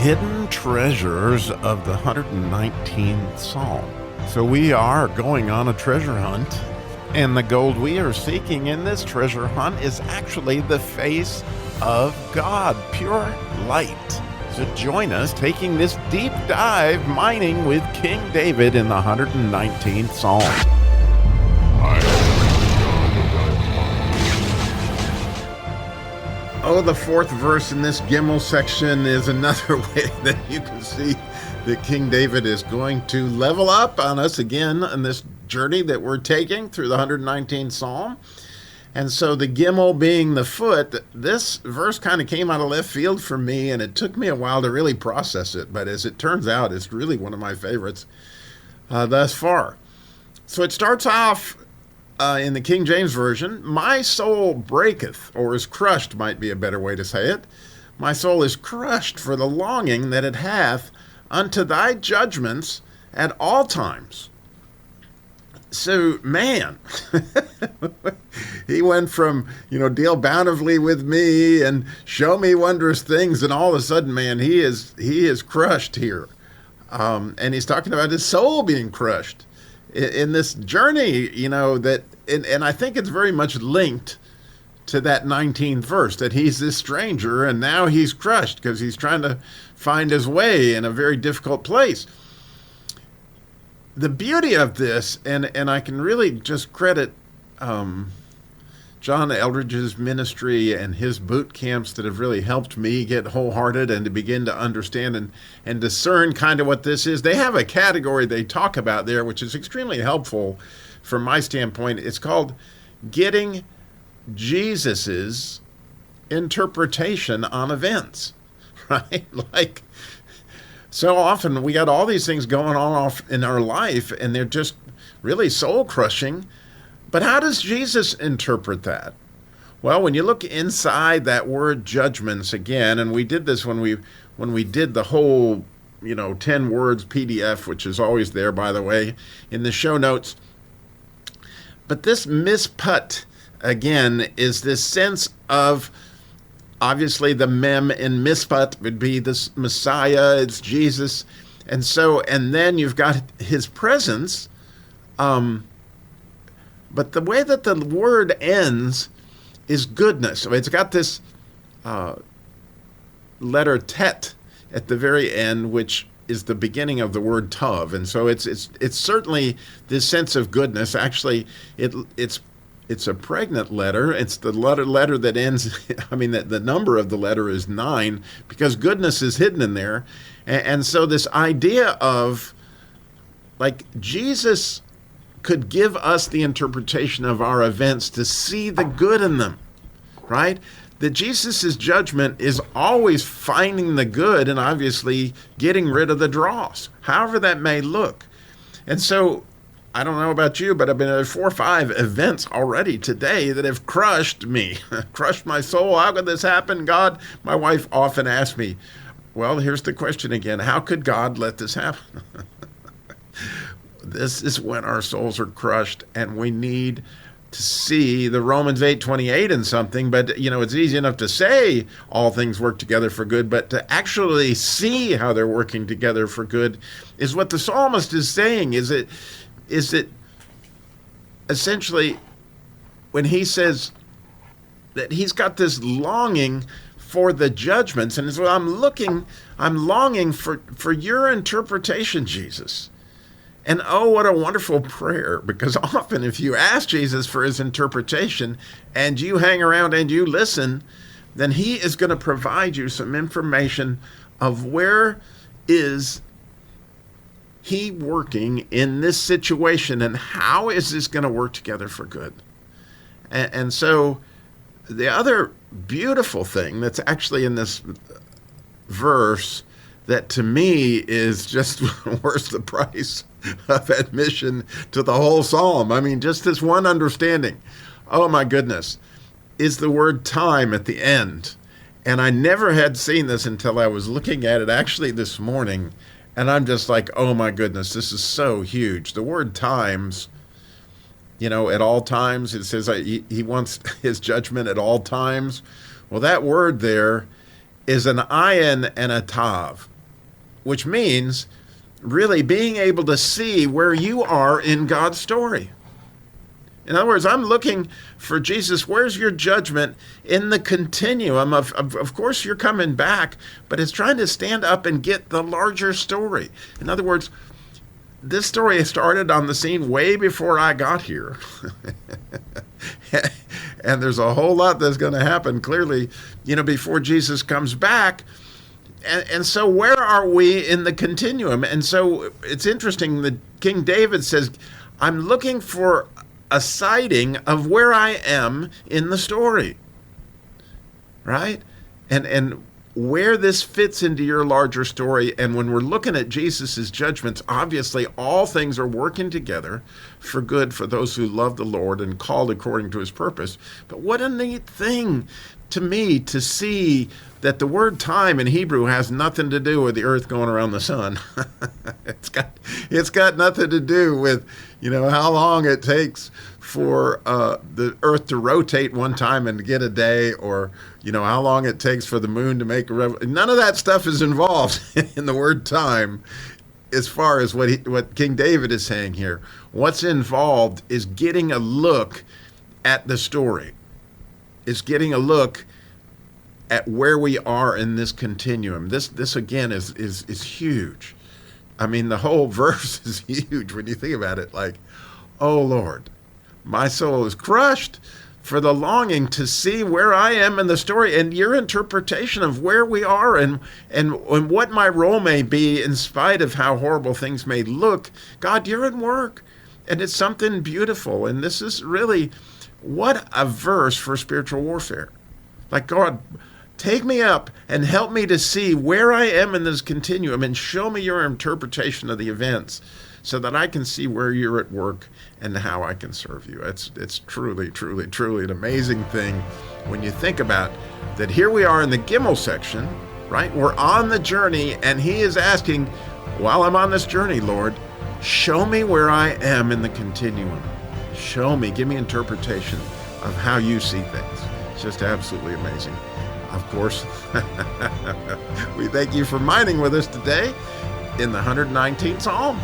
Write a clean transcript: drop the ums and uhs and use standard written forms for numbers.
hidden treasures of the 119th Psalm. So we are going on a treasure hunt, and the gold we are seeking in this treasure hunt is actually the face of God, pure light. So join us taking this deep dive mining with King David in the 119th Psalm. Oh, the fourth verse in this Gimel section is another way that you can see that King David is going to level up on us again in this journey that we're taking through the 119th Psalm. And so the Gimel being the foot, this verse kind of came out of left field for me, and it took me a while to really process it. But as it turns out, it's really one of my favorites thus far. So it starts off in the King James Version, my soul breaketh, or is crushed, might be a better way to say it. My soul is crushed for the longing that it hath unto thy judgments at all times. So, man, he went from, deal bountifully with me and show me wondrous things, and all of a sudden, man, he is crushed here. And he's talking about his soul being crushed in this journey, and I think it's very much linked to that 19th verse, that he's this stranger and now he's crushed because he's trying to find his way in a very difficult place. The beauty of this, and I can really just credit John Eldridge's ministry and his boot camps that have really helped me get wholehearted and to begin to understand and discern kind of what this is. They have a category they talk about there, which is extremely helpful from my standpoint. It's called getting Jesus's interpretation on events, right? Like, so often we got all these things going on off in our life, and they're just really soul crushing. But how does Jesus interpret that? Well, when you look inside that word judgments again, and we did this when we did the whole 10 words PDF, which is always there, by the way, in the show notes. But this misput, again, is this sense of, obviously the mem in misput would be this Messiah, it's Jesus. And then you've got his presence. But the way that the word ends is goodness. So it's got this letter tet at the very end, which is the beginning of the word tov. And so it's certainly this sense of goodness. Actually, it's a pregnant letter. It's the letter that ends, the number of the letter is 9, because goodness is hidden in there. And so this idea of, like, Jesus could give us the interpretation of our events to see the good in them, right? That Jesus' judgment is always finding the good and obviously getting rid of the dross, however that may look. And so, I don't know about you, but I've been at 4 or 5 events already today that have crushed me, crushed my soul. How could this happen, God? My wife often asks me, well, here's the question again. How could God let this happen? This is when our souls are crushed, and we need to see the Romans 8:28 and something, but it's easy enough to say all things work together for good, but to actually see how they're working together for good is what the psalmist is saying. Is it essentially when he says that he's got this longing for the judgments, and so I'm longing for your interpretation, Jesus. And oh, what a wonderful prayer, because often if you ask Jesus for his interpretation and you hang around and you listen, then he is going to provide you some information of where is he working in this situation and how is this going to work together for good. And so the other beautiful thing that's actually in this verse that to me is just worth the price of admission to the whole psalm. Just this one understanding, oh my goodness, is the word time at the end. And I never had seen this until I was looking at it actually this morning. And I'm just like, oh my goodness, this is so huge. The word times, at all times, it says he wants his judgment at all times. Well, that word there is an ayin and a tav. which means really being able to see where you are in God's story. In other words, I'm looking for Jesus. Where's your judgment in the continuum of course, you're coming back, but it's trying to stand up and get the larger story. In other words, this story started on the scene way before I got here. And there's a whole lot that's going to happen clearly, before Jesus comes back. And so where are we in the continuum? And so it's interesting that King David says, I'm looking for a sighting of where I am in the story, right? And where this fits into your larger story. And when we're looking at Jesus's judgments, obviously all things are working together for good for those who love the Lord and called according to his purpose. But what a neat thing to me to see that the word time in Hebrew has nothing to do with the earth going around the sun. It's got nothing to do with, how long it takes for the earth to rotate one time and to get a day, or, how long it takes for the moon to make a revolution. None of that stuff is involved in the word time as far as what King David is saying here. What's involved is getting a look at the story. It's getting a look at where we are in this continuum. This again is huge. I mean, the whole verse is huge when you think about it. Like, oh Lord, my soul is crushed for the longing to see where I am in the story, and your interpretation of where we are and what my role may be in spite of how horrible things may look. God, you're at work, and it's something beautiful. And this is really, what a verse for spiritual warfare. Like, God, take me up and help me to see where I am in this continuum and show me your interpretation of the events so that I can see where you're at work and how I can serve you. It's truly, truly, truly an amazing thing when you think about that. Here we are in the Gimel section, right? We're on the journey, and he is asking, while I'm on this journey, Lord, show me where I am in the continuum. Show me, give me interpretation of how you see things. It's just absolutely amazing. Of course, we thank you for mining with us today in the 119th Psalm.